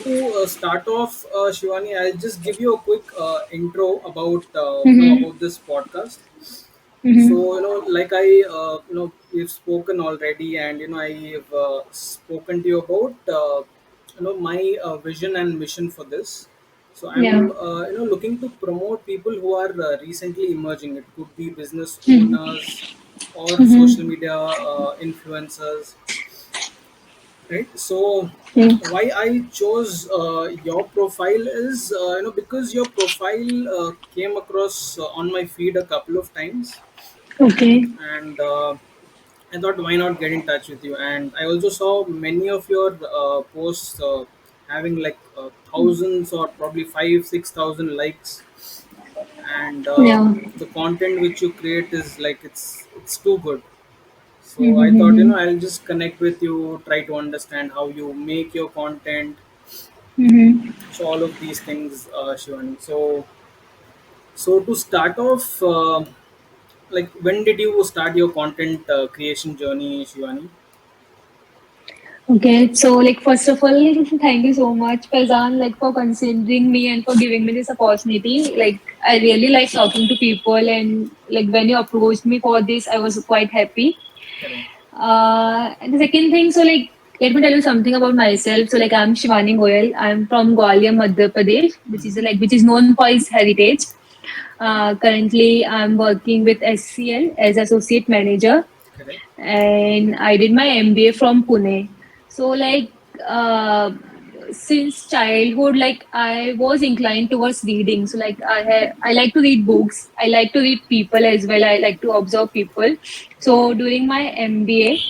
To start off, Shivani, I'll just give you a quick intro about Mm-hmm. about this podcast. Mm-hmm. So like I we've spoken already, and I've spoken to you about my vision and mission for this. So Yeah. I'm looking to promote people who are recently emerging. It could be business Mm-hmm. owners or social Mm-hmm. media influencers, right? So Mm. why I chose your profile is because your profile came across on my feed a couple of times, Okay. and I thought, why not get in touch with you? And I also saw many of your posts having like thousands or probably 5-6 thousand likes, and Yeah. the content which you create is like it's too good. So I thought, Mm-hmm. I'll just connect with you, try to understand how you make your content. Mm-hmm. So all of these things, Shivani. So to start off, like when did you start your content creation journey, Shivani? Okay. So, like, first of all, thank you so much, Faizan, like, for considering me and for giving me this opportunity. Like, I really like talking to people, and like when you approached me for this, I was quite happy. Correct. And the second thing, so like, let me tell you something about myself. So like, I'm Shivani Goyal. I'm from Gwalior, Madhya Pradesh, which is known for its heritage. Currently, I'm working with SCL as associate manager, Correct. and I did my MBA from Pune. So like, uh, since childhood, like I was inclined towards reading. So like, I like to read books. I like to read people as well. I like to observe people. So during my MBA,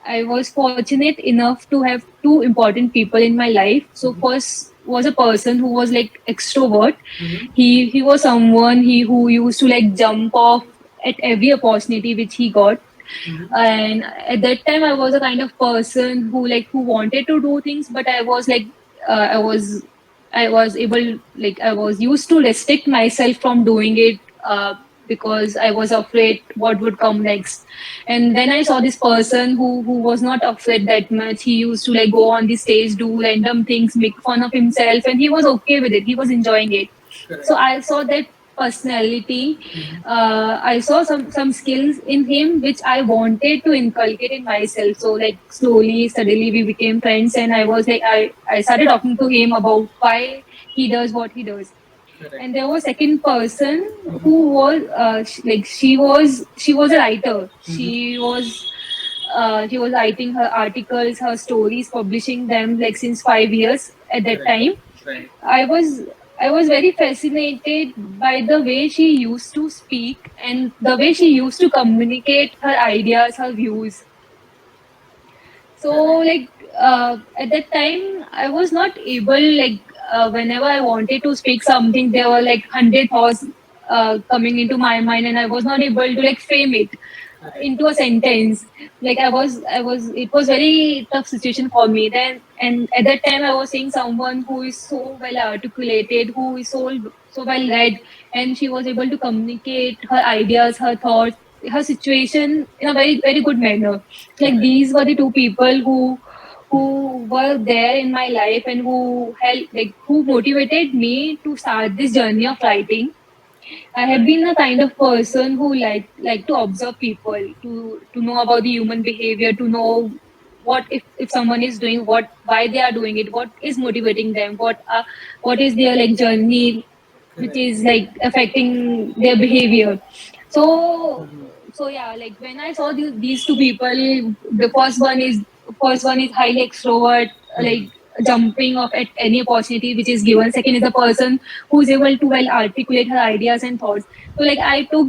I was fortunate enough to have two important people in my life. So first was a person who was like extrovert. Mm-hmm. He was someone he who used to like jump off at every opportunity which he got. Mm-hmm. And at that time I was a kind of person who wanted to do things, but I was like, I was able, like I was used to restrict myself from doing it, because I was afraid what would come next. And then I saw this person who was not afraid that much. He used to like go on the stage, do random things, make fun of himself, and he was okay with it. He was enjoying it. Correct. So I saw that personality. I saw some skills in him which I wanted to inculcate in myself. So like slowly, steadily, we became friends, and I was like, I started talking to him about why he does what he does. Correct. And there was second person who was like she was a writer. Mm-hmm. She was writing her articles, her stories, publishing them like since 5 years at that Correct. time. Right. I was I was very fascinated by the way she used to speak and the way she used to communicate her ideas, her views. So Correct. like, at that time I was not able, like, whenever I wanted to speak something, there were like 100 thoughts coming into my mind, and I was not able to like frame it Correct. into a sentence. Like I was it was very tough situation for me then. And at that time I was seeing someone who is so well articulated, who is so well read, and she was able to communicate her ideas, her thoughts, her situation in a very good manner. Like Correct. these were the two people who were there in my life and who helped, like who motivated me to start this journey of writing. I have Right. been a kind of person who like to observe people, to know about the human behavior, to know what if someone is doing what, why they are doing it, what is motivating them, what is their like journey, which Correct. is like affecting their behavior. So yeah, like when I saw these two people, the first one is highly extrovert, like jumping off at any opportunity which is given. Second is the person who is able to well articulate her ideas and thoughts. So like I took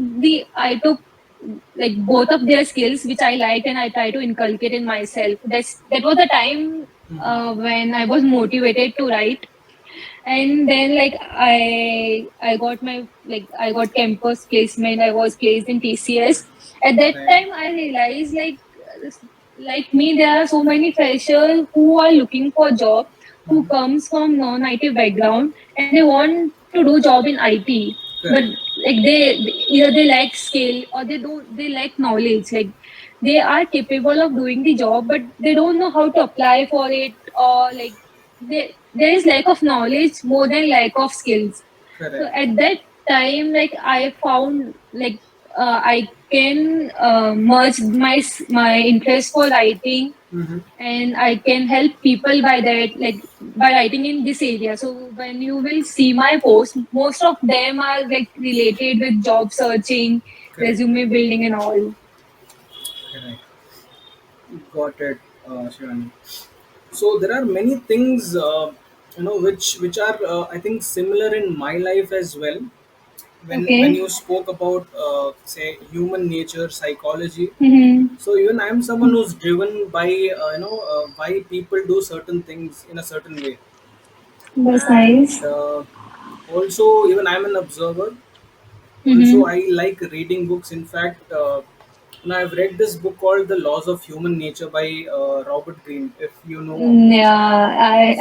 like both of their skills which I liked, and I try to inculcate in myself. That was the time when I was motivated to write. And then like I got my, like I got campus placement. I was placed in TCS. At that Right. time I realized, like me, there are so many freshers who are looking for job, who comes from non-IT background, and they want to do job in IT. But Correct. like either they lack skill, or they lack knowledge. Like they are capable of doing the job, but they don't know how to apply for it, or like there is lack of knowledge more than lack of skills. So Correct. at that time, like I found like I can merge my interest for writing, Mm-hmm. and I can help people by that, like by writing in this area. So when you will see my posts, most of them are like related with job searching, Correct. resume building, and all. Correct. Got it, Shivani. So there are many things, which are I think similar in my life as well. When Okay. you spoke about say human nature, psychology. Mm-hmm. So even I am someone who's driven by why people do certain things in a certain way, That's and nice. also even I'm an observer. Also, Mm-hmm. I like reading books. In fact, I've read this book called The Laws of Human Nature by Robert Greene, if you know. Yeah,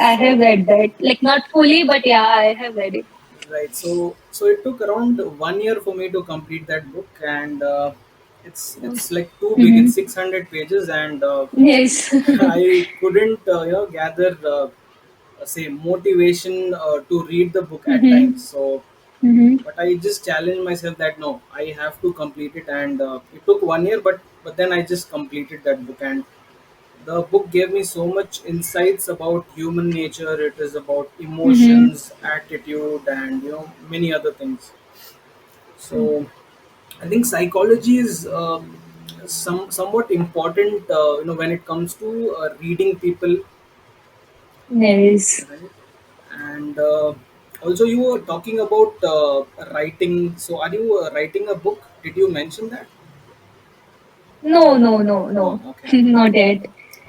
I have So, read that. Like not fully, but yeah, I have read it. right. So it took around 1 year for me to complete that book, and it's like too big. It's Mm-hmm. 600 pages, and Yes. I couldn't gather say motivation to read the book at Mm-hmm. times. So Mm-hmm. but I just challenged myself that no, I have to complete it, and it took 1 year, but then I just completed that book, and the book gave me so much insights about human nature. It is about Mm-hmm. emotions, attitude, and many other things. So I think psychology is somewhat important, when it comes to reading people, Yes. right? And also, you were talking about writing. So, are you writing a book? Did you mention that? No, no, no, Oh, no. okay, Not yet.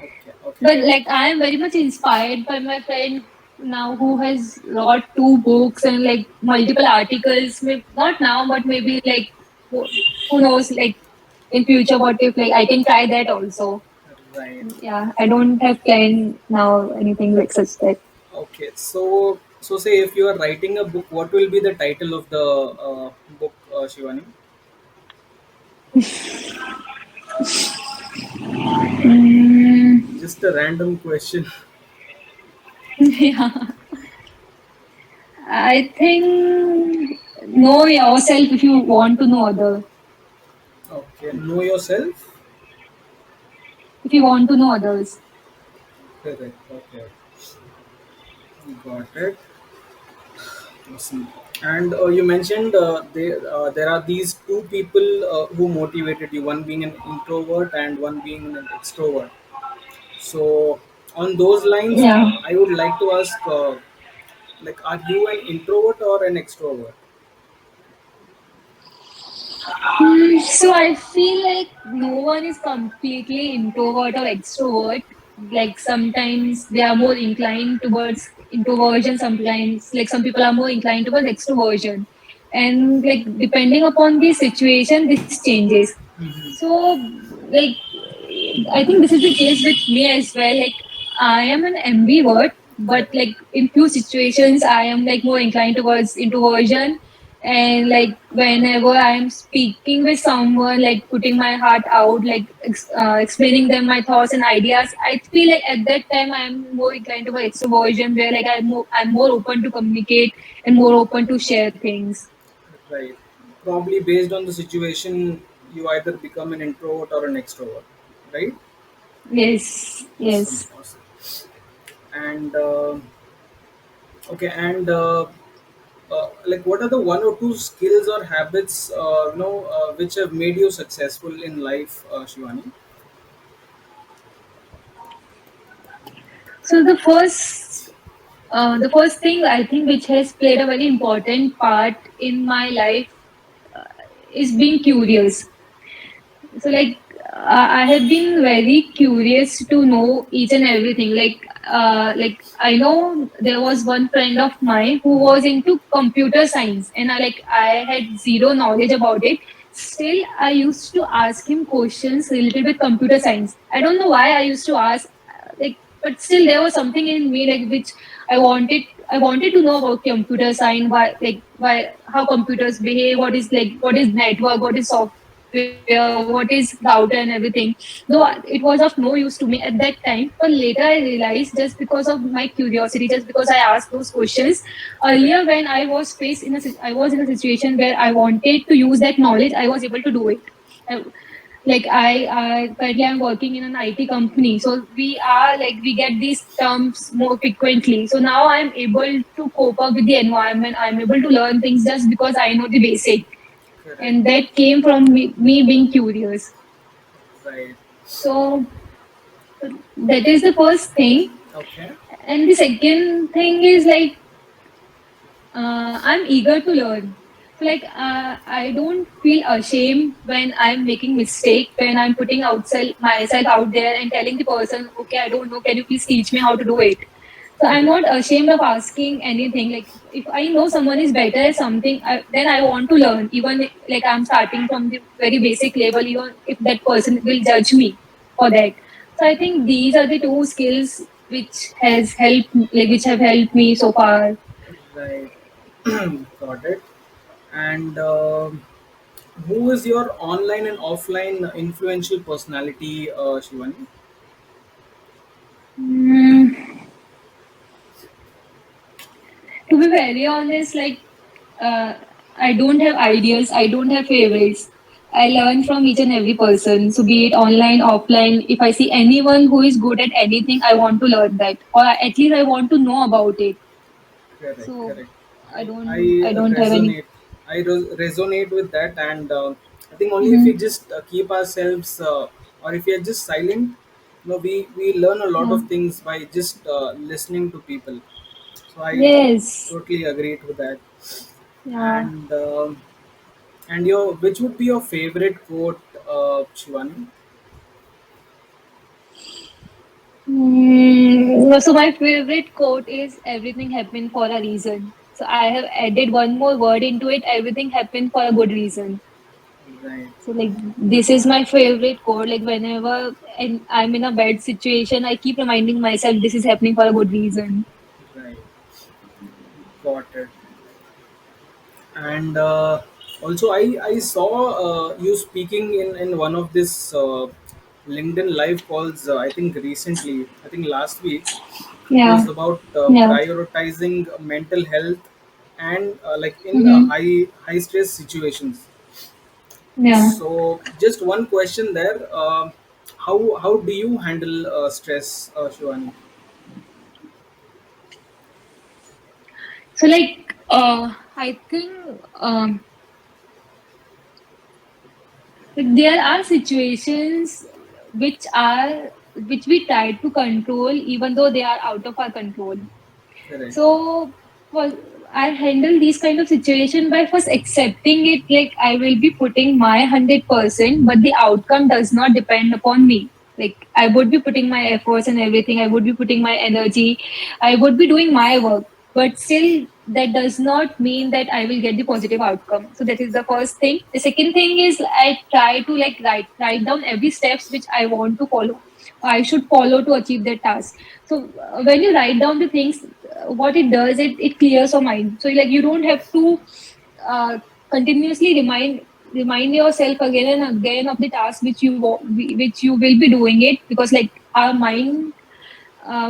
okay, okay. But like I am very much inspired by my friend now who has wrote two books and like multiple articles. Not now, but maybe like who, who knows, like in future what if like I can try that also. Right. Yeah, I don't have planned now anything like such that. Okay. So say if you are writing a book, what will be the title of the book, Shivani? Mm, Just a random question. yeah, I think know yourself if you want to know other. Okay. Know yourself. If you want to know others. Correct. Okay. Got it. Awesome. And you mentioned there are these two people who motivated you, one being an introvert and one being an extrovert. So, on those lines, Yeah. I would like to ask, are you an introvert or an extrovert? So I feel like no one is completely introvert or extrovert. Like sometimes they are more inclined towards introversion, sometimes like some people are more inclined towards extroversion. And like depending upon the situation, this changes. So like I think this is the case with me as well. Like I am an ambivert, but Correct. like in few situations I am like more inclined towards introversion, and like whenever I'm speaking with someone, like putting my heart out, like explaining them my thoughts and ideas, I feel like at that time I'm more inclined towards extroversion, where like I'm more open to communicate and more open to share things. Right. Probably based on the situation, you either become an introvert or an extrovert, right? Yes, Awesome, yes. awesome. And okay, and what are the one or two skills or habits, which have made you successful in life, Shivani? So the first thing I think which has played a very important part in my life is being curious. So I have been very curious to know each and everything. Like I know there was one friend of mine who was into computer science, and I had zero knowledge about it. Still, I used to ask him questions related with computer science. I don't know why I used to ask, but still there was something in me like which I wanted. I wanted to know about computer science, why how computers behave, what is network, what is software, fear, what is doubt and everything. Though it was of no use to me at that time, but later I realized just because of my curiosity, just because I asked those questions Correct. earlier when I was faced in I was in a situation where I wanted to use that knowledge, I was able to do it. I, like I currently I'm working in an IT company, so we get these terms more frequently. So now I'm able to cope up with the environment. I'm able to learn things just because I know the basic, Correct. and that came from me being curious. Right. So that is the first thing, Okay. and the second thing is like I'm eager to learn. So like I don't feel ashamed when I'm making mistake, when I'm putting outside myself out there and telling the person, okay, I don't know, can you please teach me how to do it? So I'm Correct. not ashamed of asking anything. Like if I know someone is better at something, then I want to learn. Even like I'm starting from the very basic level, even if that person will judge me for that. So I think these are the two skills which have helped me so far. Right. Got it. And who is your online and offline influential personality, Shivani? Mm, to be very honest, like uh, I don't have ideals, I don't have favorites. I learn from each and every person. So be it online, offline. If I see anyone who is good at anything, I want to learn that, or at least I want to know about it. Correct, So correct. I I don't have any. resonate. Resonate with that, and I think only if we Mhm. just keep ourselves, or if we are just silent, we learn a lot Yeah. of things by just listening to people. So I Yes. totally agree with that. Yeah. And your which would be your favorite quote, Shivani? So my favorite quote is everything happened for a reason. So I have added one more word into it. Everything happened for a good reason. Right, So like this is my favorite quote. Like whenever and I'm in a bad situation, I keep reminding myself this is happening for a good reason. right. Got it. And also I saw you speaking in one of this LinkedIn live calls, I think recently, I think last week. It was Yeah. about Yeah. prioritizing mental health and like in Mm-hmm. high stress situations. Yeah. So just one question there, how do you handle stress, Shivani? So like I think like there are situations which are which we try to control even though they are out of our control. Correct. So for I handle these kind of situation by first accepting it, like I will be putting my 100%, but the outcome does not depend upon me. Like I would be putting my efforts and everything, I would be putting my energy, I would be doing my work, but still that does not mean that I will get the positive outcome. So that is the first thing. The second thing is I try to like write down every steps which I want to follow. I should follow to achieve that task. So when you write down the things, what it does, it clears your mind. So like you don't have to uh, continuously remind yourself again and again of the task which you will be doing it, because like our mind,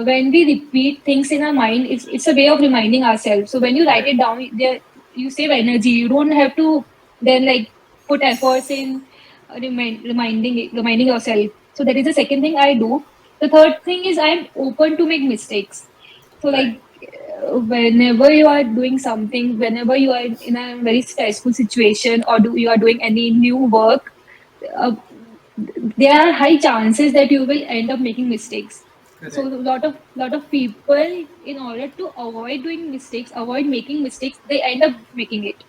when we repeat things in our mind, it's a way of reminding ourselves. So when you write Correct. it down, there you save energy. You don't have to then like put efforts in reminding yourself. So that is the second thing I do. The third thing is I'm open to make mistakes. So Right. like whenever you are doing something, whenever you are in a very stressful situation, or you are doing any new work, uh, there are high chances that you will end up making mistakes. So Correct. a lot of people, in order to avoid doing mistakes, avoid making mistakes, they end up making it.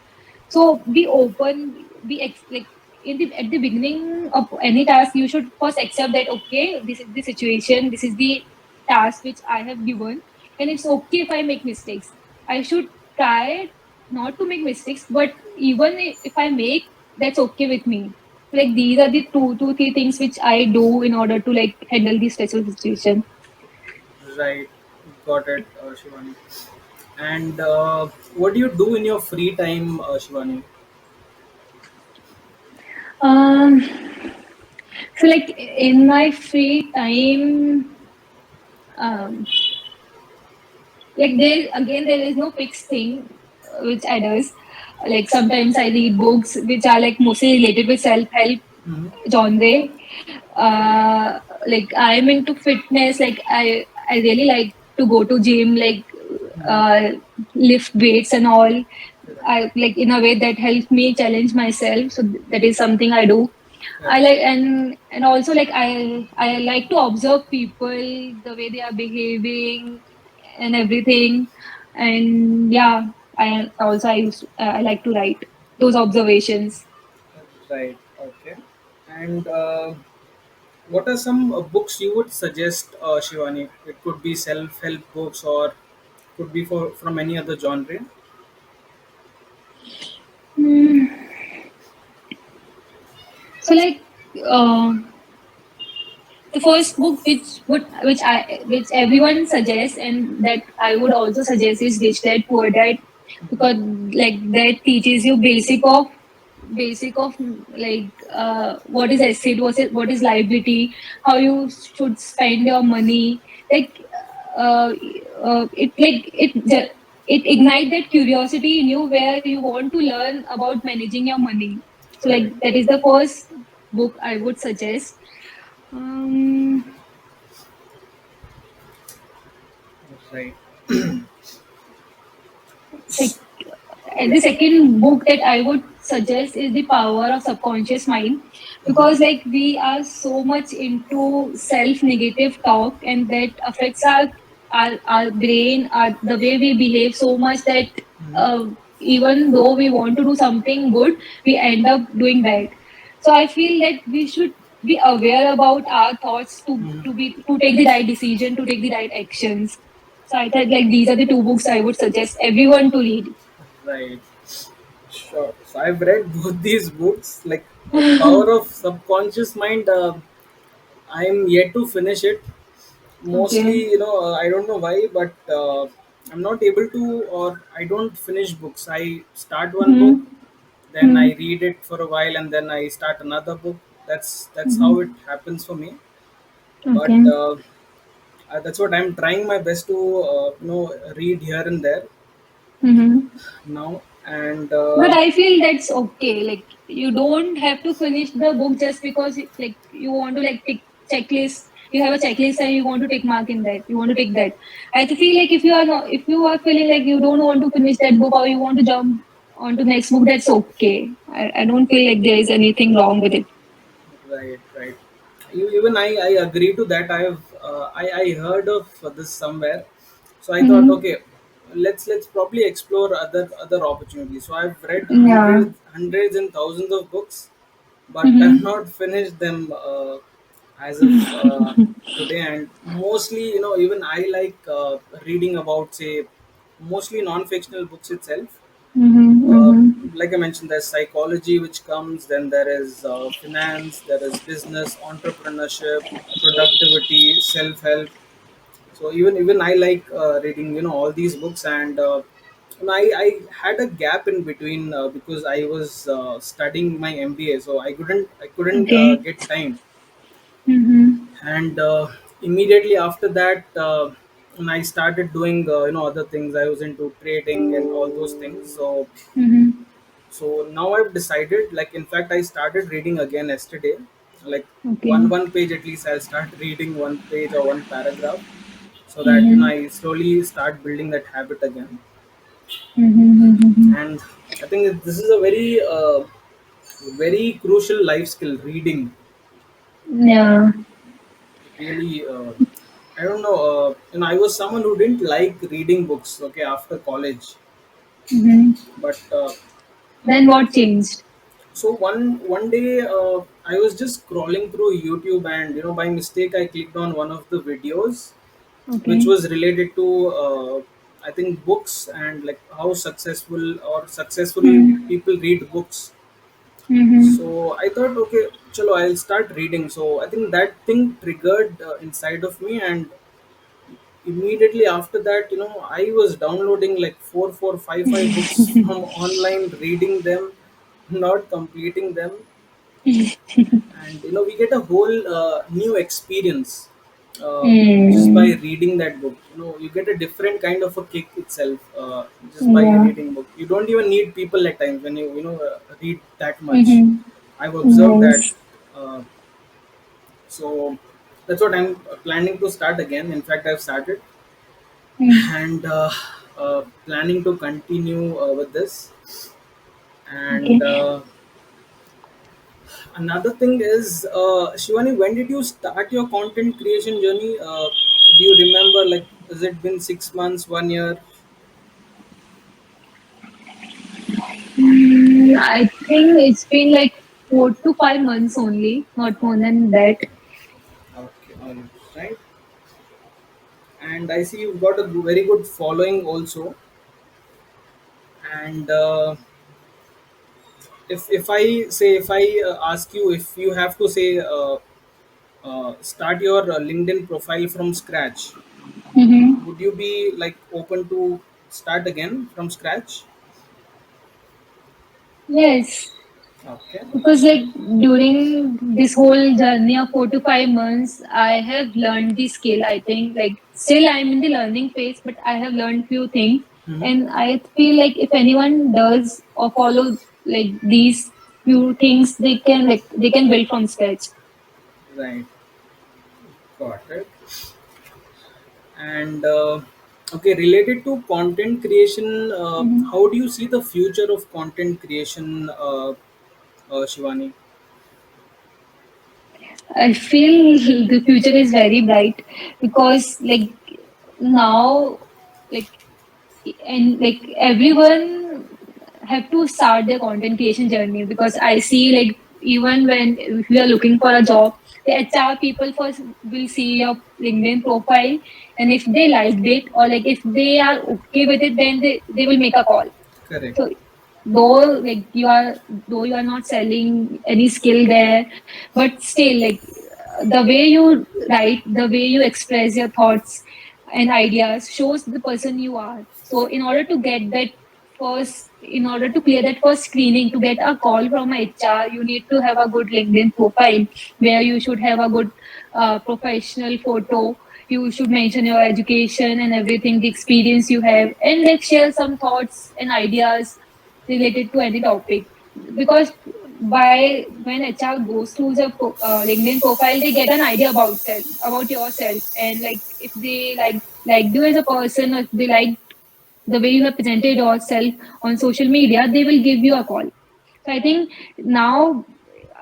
So be open, like at the beginning of any task, you should first accept that okay, this is the situation, this is the task which I have given, and it's okay if I make mistakes. I should try not to make mistakes, but even if I make, that's okay with me. Like these are the three things which I do in order to like handle the stressful situation. Right. Got it, Shivani. And what do you do in your free time, Shivani? Um, so like in my free time, um, like there is no fixed thing which I does. Like sometimes I read books which are like mostly related with self-help Hmm. genre. Uh, like I'm into fitness. Like I really like to go to gym, like Hmm. uh, lift weights and all. Correct. I like in a way that helps me challenge myself. So that is something I do. I Correct. like and also like I like to observe people, the way they are behaving and everything. And yeah, I like to write those observations. Right. Okay. And what are some books you would suggest, Shivani? It could be self-help books or could be for from any other genre. Hmm. So like uh, the first book which everyone suggests and that I would also suggest is Rich Dad Poor Dad, because like that teaches you basic of like what is asset, what is liability, how you should spend your money. Like uh, it ignite that curiosity in you where you want to learn about managing your money. So like Correct. that is the first book I would suggest. um, Right. sec- the second book that I would suggest is The Power of Subconscious Mind, because like we are so much into self-negative talk and that affects our brain, the way we behave so much that Hmm. uh, even though we want to do something good, we end up doing bad. So I feel that we should be aware about our thoughts to take the right decision, to take the right actions. So I thought like these are the two books I would suggest everyone to read. Right. Sure. So I've read both these books, like Power of Subconscious Mind. I'm yet to finish it. Mostly, Okay. I don't know why, but I'm not able to, or I don't finish books. I start one book, Hmm. then I Hmm. read it for a while, and then I start another book. That's how it Hmm. happens for me. But Okay. that's what I'm trying my best to, read here and there Hmm. now. And But I feel that's okay. Like you don't have to finish the book just because like you want to like tick checklist. You have a checklist and you want to take mark in that. You want to take that. I feel like if you are feeling like you don't want to finish that book or you want to jump on to next book, that's okay. I don't feel like there is anything wrong with it. right, right. Even I agree to that. I heard of this somewhere, so I thought, Hmm. okay, let's probably explore other opportunities. So I've read Yeah. hundreds and thousands of books, but I've Hmm. not finished them as of today. And mostly, even I like reading about, say, mostly non-fictional books itself. Hmm. uh, Hmm. like I mentioned, there's psychology which comes, then there is finance, there is business, entrepreneurship, productivity, self-help. So even I like reading, all these books. And I had a gap in between because I was studying my MBA, so I couldn't Okay. get time. Hmm. And immediately after that, when I started doing other things, I was into trading and all those things. Hmm. So now I've decided, like, in fact, I started reading again yesterday. Like Okay. one page at least, I'll start reading one page or one paragraph, so that Hmm. I slowly start building that habit again. Hmm. And I think that this is a very crucial life skill. Reading, Yeah. really. I don't know. I was someone who didn't like reading books. Okay, after college, Hmm. but Then what changed? so one day, I was just scrolling through YouTube, and by mistake I clicked on one of the videos, which Okay. was related to, I think, books, and like how successful Hmm. people read books. Hmm. So I thought, okay, chalo, I'll start reading. So I think that thing triggered inside of me, and immediately after that, I was downloading like five books from online, reading them, not completing them. and we get a whole new experience just by Mm, reading that book. You get a different kind of a kick itself just by yeah. reading book. You don't even need people at times when read that much. Mm-hmm. I've observed that. Yes. So that's what I'm planning to start again. In fact, I've started, Mm. and planning to continue with this. And Okay. another thing is, Shivani, when did you start your content creation journey? Do you remember? Like, has it been 6 months, 1 year? I think it's been like 4 to 5 months only, not more than that. Okay, all right. And I see you've got a very good following also. And if I ask you, if you have to say start your LinkedIn profile from scratch, Mm-hmm. would you be like open to start again from scratch? Yes, Okay. because like during this whole journey of 4 to 5 months, I have learned the skill. I think like still I'm in the learning phase, but I have learned few things, Hmm. and I feel like if anyone does or follow like these few things, they can build from scratch. Right. Got it. And okay, related to content creation, Mhm. how do you see the future of content creation, Shivani? I feel the future is very bright because like now like and like everyone have to start their content creation journey because I see like even when if we are looking for a job, the HR people first will see your LinkedIn profile, and if they liked it or like if they are okay with it, then they will make a call. Correct. So though you are not selling any skill there, but still like the way you write, the way you express your thoughts and ideas shows the person you are. So in order to clear that first screening, to get a call from HR, you need to have a good LinkedIn profile where you should have a good professional photo. You should mention your education and everything, the experience you have, and like share some thoughts and ideas related to any topic. Because by when HR goes through the LinkedIn profile, they get an idea about yourself, and like if they like you as a person, or if they like the way you have presented yourself on social media, they will give you a call. So I think now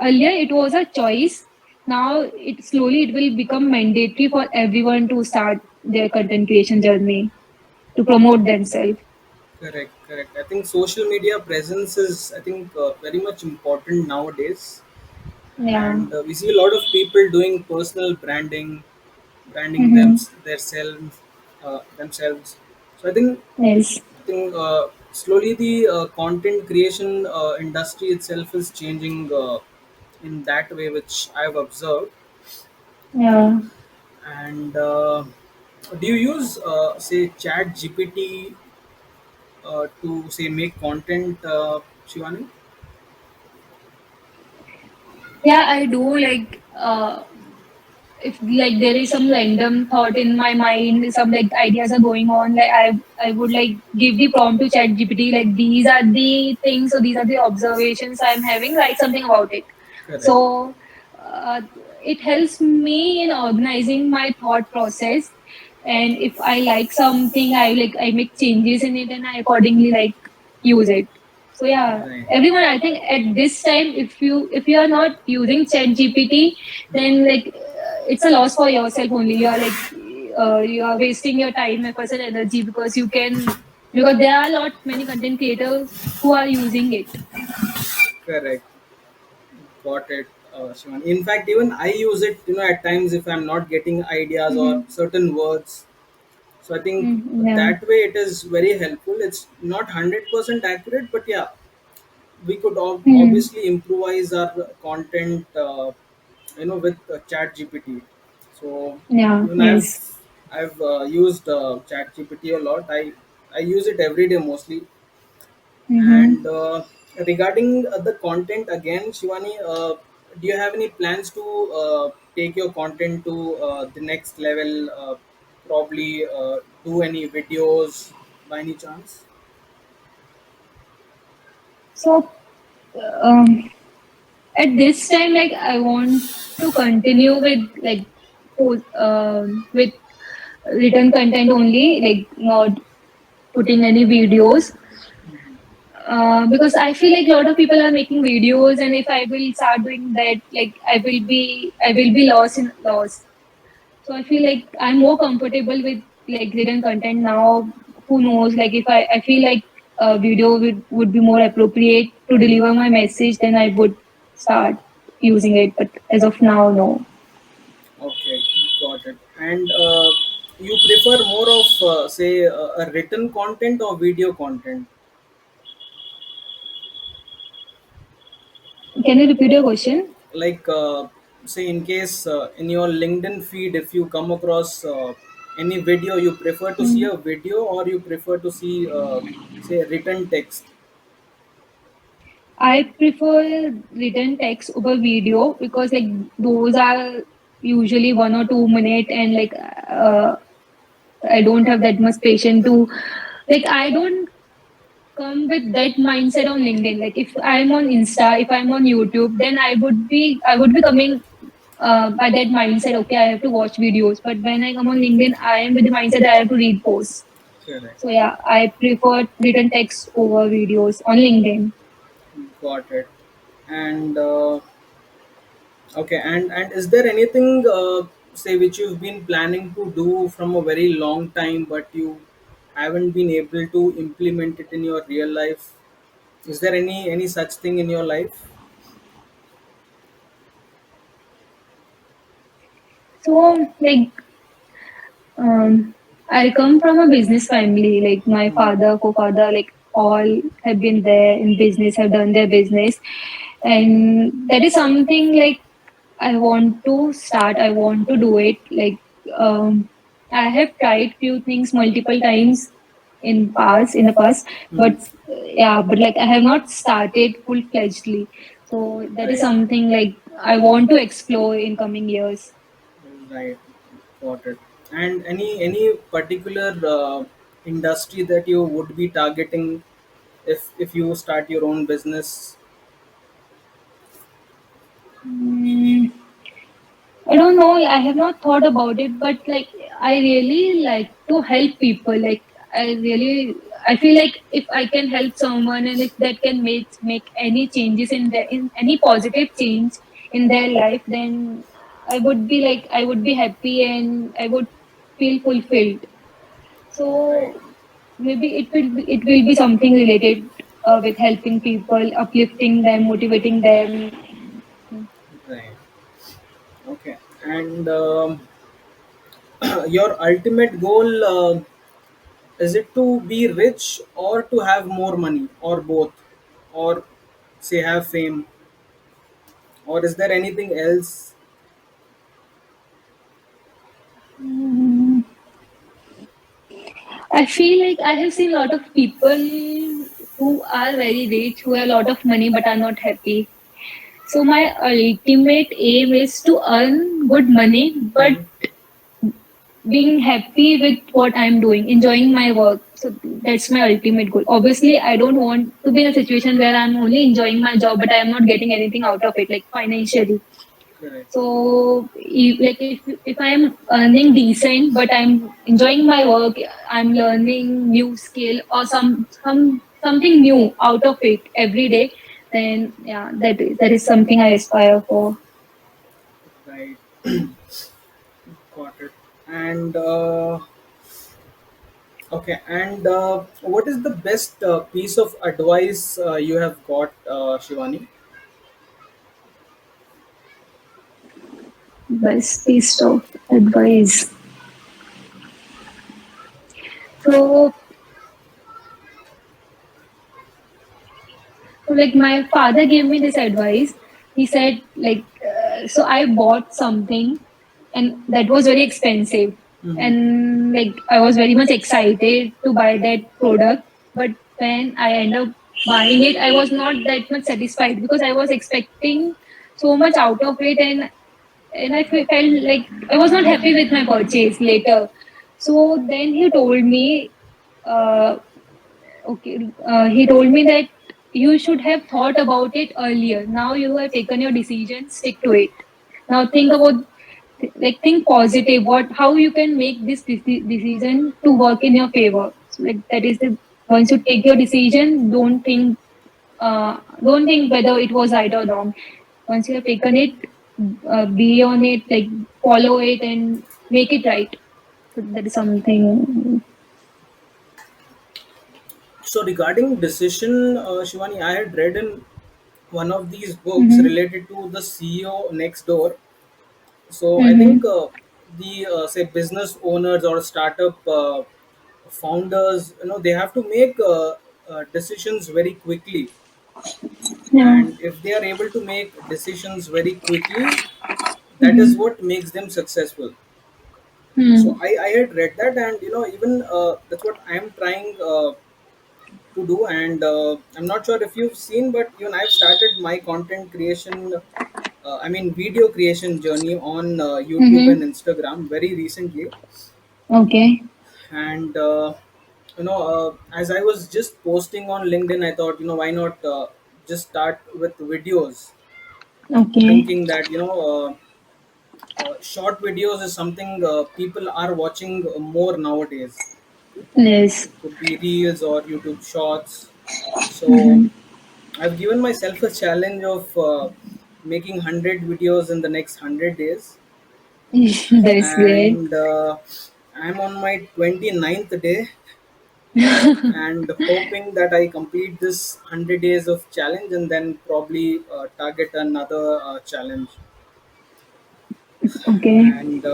earlier it was a choice. Now it will become mandatory for everyone to start their content creation journey to promote themselves. Correct. Correct. I think social media presence is, I think, very much important nowadays, Yeah. and we see a lot of people doing personal branding Mm-hmm. themselves. So Yes. I think slowly the content creation industry itself is changing in that way, which I've observed. Yeah. And do you use, say, Chat GPT to say make content, Shivani? Yeah, I do like if like there is some random thought in my mind, some like ideas are going on, like I would like give the prompt to chat GPT, like these are the things, so these are the observations I'm having, write something about it. Correct. So uh, it helps me in organizing my thought process, and if I like something, I make changes in it, and I accordingly like use it. So yeah, Right. everyone, I think at this time, if you are not using chat GPT, then like it's a loss for yourself only. You are wasting your time, efforts, and energy, because there are a lot many content creators who are using it. Correct. Got it, Shivani. In fact, even I use it, at times if I'm not getting ideas or Mm-hmm. certain words. So I think Mm, yeah, that way it is very helpful. It's not 100% accurate, but yeah, we could mm, obviously improvise our content, with Chat GPT. So yeah, even I've yes. I've used Chat GPT a lot. I use it every day mostly. Mm-hmm. And regarding the content again, Shivani. do you have any plans to take your content to the next level? Probably do any videos by any chance? So um, at this time, like I want to continue with like with written content only, like not putting any videos. Because I feel like a lot of people are making videos, and if I will start doing that, like I will be lost. So I feel like I'm more comfortable with like written content now. Who knows? Like if I feel like a video would be more appropriate to deliver my message, then I would start using it. But as of now, no. Okay, got it. And you prefer more of, say, a written content or video content? Can you repeat your question? Like, say, in case in your LinkedIn feed, if you come across any video, you prefer to see Hmm. a video or you prefer to see, say, written text? I prefer written text over video because like those are usually 1 or 2 minute, and like I don't have that much patience to like I don't come with that mindset on LinkedIn. Like if I'm on Insta, if I'm on YouTube, then I would be coming by that mindset. Okay, I have to watch videos. But when I come on LinkedIn, I am with the mindset that I have to read posts. Correct. So yeah, I prefer written text over videos on LinkedIn. Got it. And okay, and is there anything, say, which you've been planning to do from a very long time, but you haven't been able to implement it in your real life? Is there any such thing in your life? So like Um, I come from a business family. Like my father, co-father, like all have been there in business, have done their business, and that is something like I want to start. I want to do it. Like I have tried few things multiple times in the past, but Hmm. yeah, but like I have not started full fledgedly. So that is Right, something like I want to explore in coming years. right, got it. And any particular industry that you would be targeting if you start your own business? Mm, I don't know. I have not thought about it, but like I really like to help people. Like I feel like if I can help someone and if that can make any changes in any positive change in their life, then I would be happy and I would feel fulfilled. Right, So maybe it will be something related with helping people, uplifting them, motivating them. right. Okay, and your ultimate goal, is it to be rich or to have more money or both, or say have fame, or is there anything else? Mm, I feel like I have seen a lot of people who are very rich, who have a lot of money but are not happy. So my ultimate aim is to earn good money, but Mhm. being happy with what I'm doing, enjoying my work. So that's my ultimate goal. Obviously, I don't want to be in a situation where I'm only enjoying my job, but I'm not getting anything out of it, like financially. Correct. So, if I am earning decent, but I'm enjoying my work, I'm learning new skill or something new out of it every day, then yeah, that is something I aspire for. Right, got it. And okay, and what is the best piece of advice you have got, Shivani? Best piece of advice. So, like my father gave me this advice. He said like so I bought something and that was very expensive, Hmm. and like I was very much excited to buy that product, but when I end up buying it I was not that much satisfied because I was expecting so much out of it, and I felt like I was not happy with my purchase later. So then he told me, uh, okay, he told me that you should have thought about it earlier. Now you have taken your decision, stick to it. Now think about, like, think positive. How you can make this decision to work in your favor. So, like, that is the once you take your decision, don't think whether it was right or wrong. Once you have taken it, be on it, like follow it and make it right. So that is something. So regarding decision, Shivani, I had read in one of these books Mm-hmm. related to the CEO next door. So I think Mm-hmm. the say business owners or startup founders, they have to make decisions very quickly, Yeah. and if they are able to make decisions very quickly, that is Mm-hmm. what makes them successful. So Mm. I had read that, and even that's what I am trying to do. And I'm not sure if you've seen, but even I've started my content creation, I mean video creation journey on YouTube and Mm-hmm. Instagram very recently. Okay. And as I was just posting on LinkedIn, I thought, why not just start with videos, Okay. thinking that short videos is something people are watching more nowadays. Yes. Could be reels or YouTube shorts. So Mm-hmm. I've given myself a challenge of making 100 videos in the next 100 days. That's great. And I'm on my 29th day, and hoping that I complete this 100 days of challenge and then probably target another challenge. Okay. And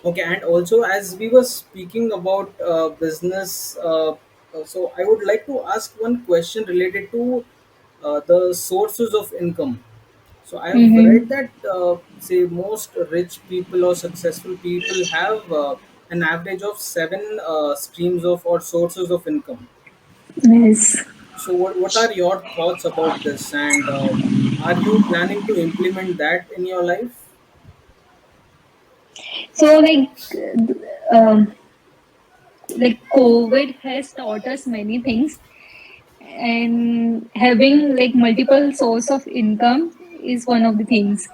okay, and also as we were speaking about business, so I would like to ask one question related to the sources of income. So I have read Mm-hmm. that say most rich people or successful people have an average of seven streams of or sources of income. Yes. So what are your thoughts about this, and are you planning to implement that in your life? So like COVID has taught us many things, and having like multiple source of income is one of the things.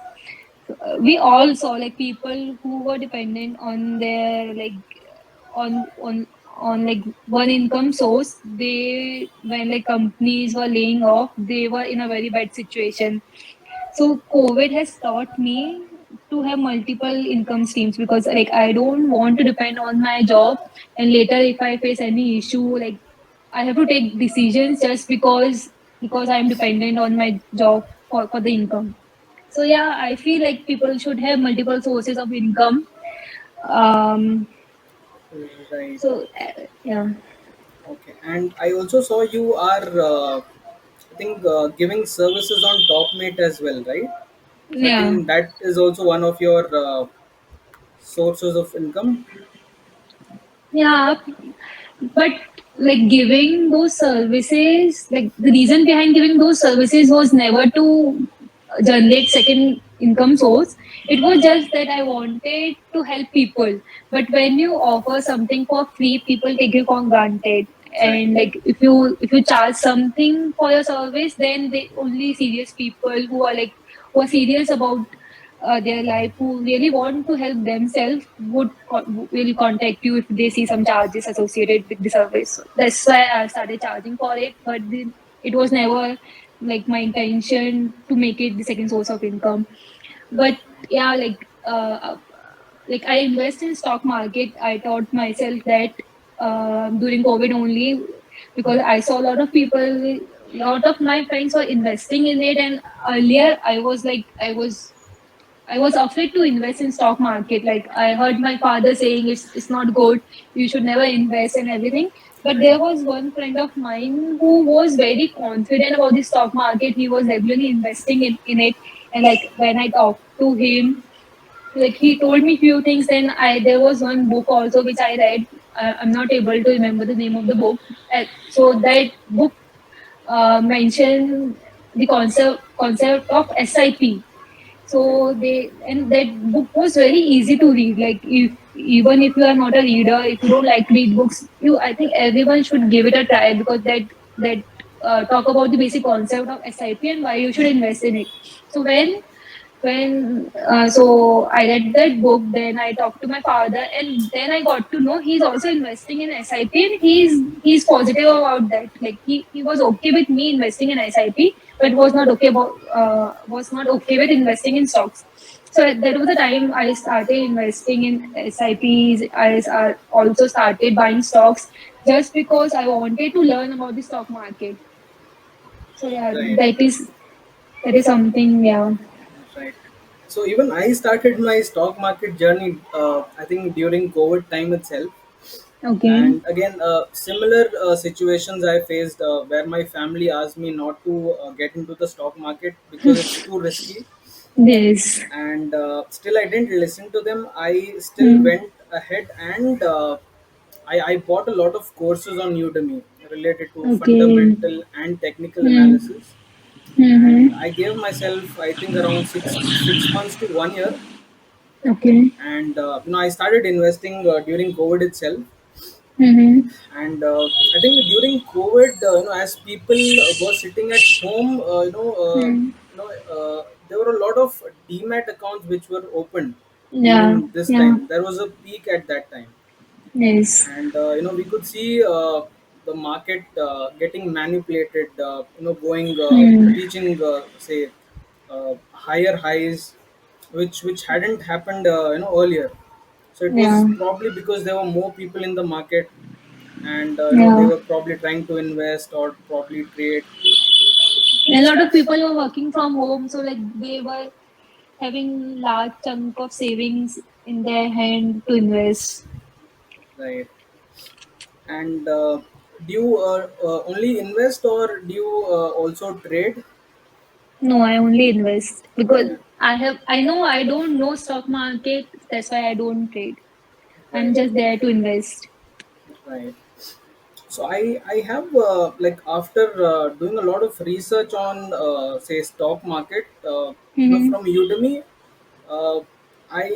We all saw like people who were dependent on their like on like one income source. They, when like companies were laying off, they were in a very bad situation. So COVID has taught me to have multiple income streams, because like I don't want to depend on my job, and later if I face any issue, like I have to take decisions just because I'm dependent on my job for the income. So yeah, I feel like people should have multiple sources of income. Um, Right. so yeah, Okay, and I also saw you are, I think, giving services on TopMate as well, right? So I yeah, think that is also one of your sources of income. yeah. But like giving those services, like the reason behind giving those services was never to generate second income source. It was just that I wanted to help people. But when you offer something for free, people take it for granted. And Exactly. like if you charge something for your service, then they only serious people who are serious about their life, who really want to help themselves, will contact you if they see some charges associated with the service. So that's why I started charging for it. But it was never like my intention to make it the second source of income. But yeah, like I invest in stock market. I taught myself that during COVID only, because I saw a lot of people, a lot of my friends were investing in it, and earlier I was afraid to invest in stock market. Like I heard my father saying it's not good. You should never invest and everything. But there was one friend of mine who was very confident about the stock market. He was regularly investing in it. And like when I talked to him, like he told me few things. Then there was one book also which I read. I'm not able to remember the name of the book. So that book mentioned. the concept of SIP. Right. So they, and that book was very easy to read. Like, if even if you are not a reader, if you don't like to read books, you, I think everyone should give it a try, because that talk about the basic concept of SIP and why you should invest in it. So so I read that book, then I talked to my father, and then I got to know he's also investing in SIP, and he's positive about that. Like, he was okay with me investing in SIP, but was not okay with investing in stocks. So that was the time I started investing in SIPs. Also started buying stocks, just because I wanted to learn about the stock market. So yeah, Right. that is something. Yeah. Right. So even I started my stock market journey. I think during COVID time itself. Okay. And again, similar situations I faced where my family asked me not to get into the stock market because it's too risky. Yes. And still, I didn't listen to them. I still Hmm. went ahead and I bought a lot of courses on Udemy related to Okay. fundamental and technical Hmm. analysis. And Mm-hmm. I gave myself, I think, around 6 months to 1 year. Okay. And I started investing during COVID itself. Mm-hmm. And I think during COVID, as people were sitting at home, Hmm. there were a lot of demat accounts which were opened during Yeah. this Yeah. time. There was a peak at that time. Yes. And we could see the market getting manipulated, going Hmm. reaching say higher highs, which hadn't happened earlier. So it was Yeah. probably because there were more people in the market, and they Yeah. were probably trying to invest or probably trade. A lot of people were working from home, so like they were having large chunk of savings in their hand to invest. Right. And do you only invest, or do you also trade? No, I only invest because Yeah. I know I don't know stock market. That's why I don't trade. I'm Right. just there to invest. Right. So I have like after doing a lot of research on say stock market, Mm-hmm. from Udemy, uh, I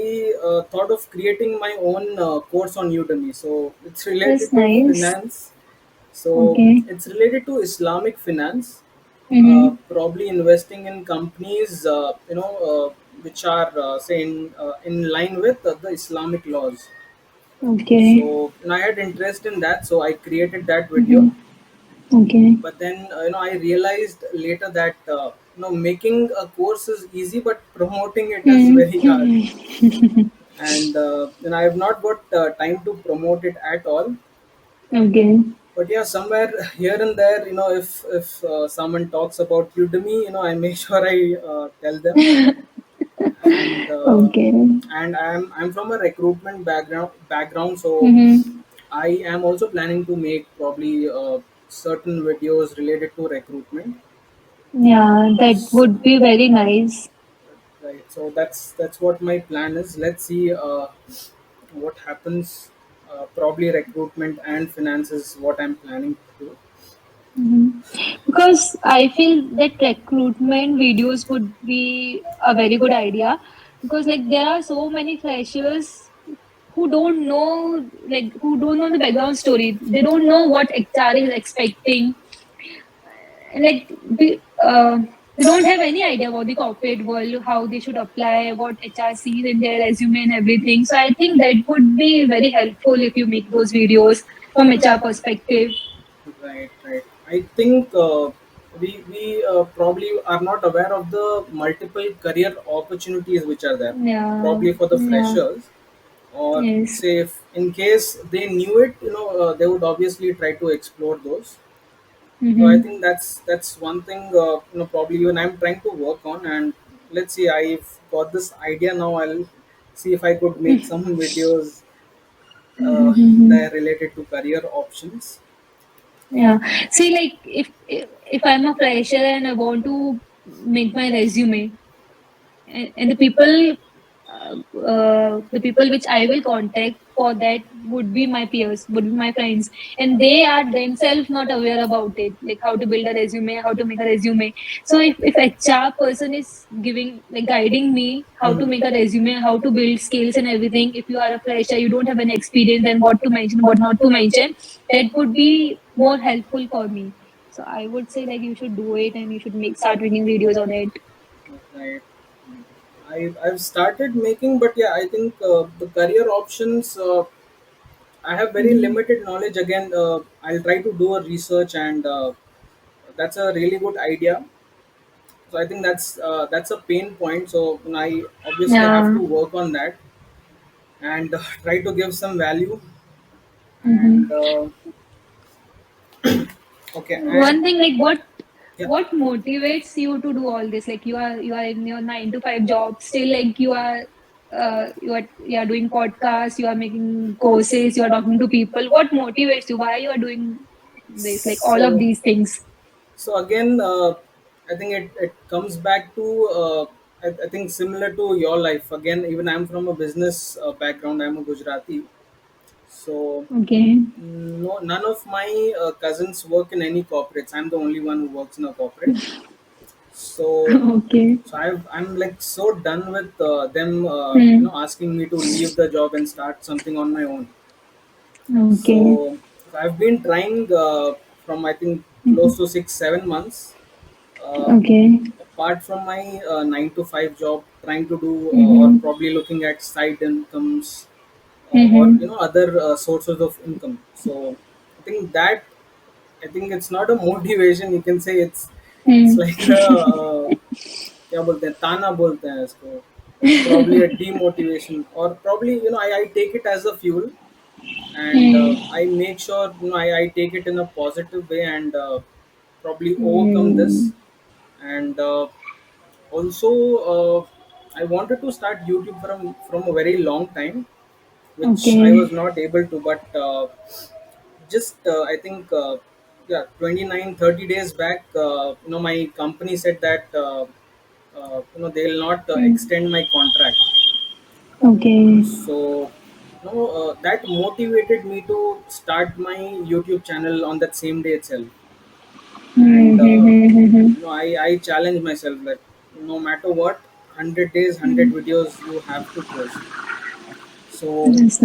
thought of creating my own course on Udemy. So it's That's related to nice. finance. So Okay. it's related to Islamic finance, Mm-hmm. probably investing in companies which are say in line with the Islamic laws. Okay. So I had interest in that, so I created that video. Mm-hmm. Okay. But then I realized later that making a course is easy, but promoting it is very hard. Mm-hmm. And I have not got time to promote it at all. Okay. But yeah, somewhere here and there, if someone talks about Udemy, I make sure I tell them. And Okay. I'm from a recruitment background, so Mm-hmm. I am also planning to make probably certain videos related to recruitment. Yeah, that So, would be very nice. right. So that's what my plan is. Let's see what happens. Probably recruitment and finance is what I'm planning to do. Mhm. Because I feel that recruitment videos would be a very good idea, because like there are so many freshers who don't know, who don't know the background story. They don't know what HR is expecting, and they don't have any idea about the corporate world, how they should apply, what HR sees in their resume and everything. So I think that would be very helpful if you make those videos from HR perspective. Right, right. I think we probably are not aware of the multiple career opportunities which are there. Yeah, Probably for the yeah, freshers, or yes. say if in case they knew it, they would obviously try to explore those. So I Mm-hmm. think that's one thing probably even I'm trying to work on. And let's see, I've got this idea now. I'll see if I could make some videos that Mm-hmm. are related to career options. Yeah. See, like if I'm a fresher and I want to make my resume, and the people which I will contact. for that would be my peers, would be my friends, and they are themselves not aware about it, like how to build a resume, how to make a resume. So if HR person is giving, like, guiding me how to Mhm. make a resume, how to build skills and everything, if you are a fresher, you don't have an experience, then what to mention, what not to mention, that would be more helpful for me. So I would say like you should do it and you should make start making videos on it. Right. I've started making, but yeah, I think the career options. I have very Mm-hmm. limited knowledge. Again, I'll try to do a research, and that's a really good idea. So I think that's a pain point. So I obviously have Yeah. to work on that and try to give some value. And Mm-hmm. okay, and One thing, like, yeah. what motivates you to do all this? Like, you are in your 9 to 5 job, still like you are doing podcasts, you are making courses, you are talking to people. What motivates you? Why you are doing this? Like all of So these things. so again, I think it comes back to I think similar to your life. Again, even I'm from a business background. I'm a Gujarati, so Okay. no, none of my cousins work in any corporates. I'm the only one who works in a corporate. So Okay. I'm like so done with them, Hmm. asking me to leave the job and start something on my own. Okay. So I've been trying from I think Mhm. close to 6 7 months. Uh, Okay. Apart from my 9 to 5 job, trying to do or Mm-hmm. probably looking at side incomes or Mm-hmm. other sources of income. So I think that I think it's not a motivation. You can say it's Hmm. like a क्या बोलते हैं ताना बोलते हैं इसको. It's probably a demotivation or probably I take it as a fuel and Hmm. I make sure I take it in a positive way and probably overcome Hmm. this and also I wanted to start YouTube from a very long time which I was Okay. not able to but just I think yeah 29 30 days back my company said that they'll not Hmm. extend my contract Okay. so that motivated me to start my YouTube channel on that same day itself and Mm-hmm. I challenge myself that no matter what 100 days 100 videos you have to post so That's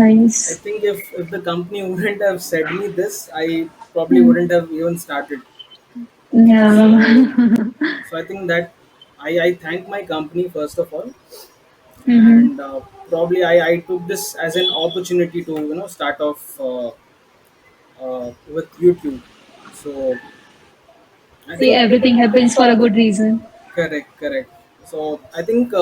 I nice. think if the company wouldn't have said me this I probably Mm. wouldn't have even started so Yeah. I think that I thank my company first of all Mm-hmm. and probably I took this as an opportunity to start off with YouTube so I See, think everything happens for a good reason. correct so I think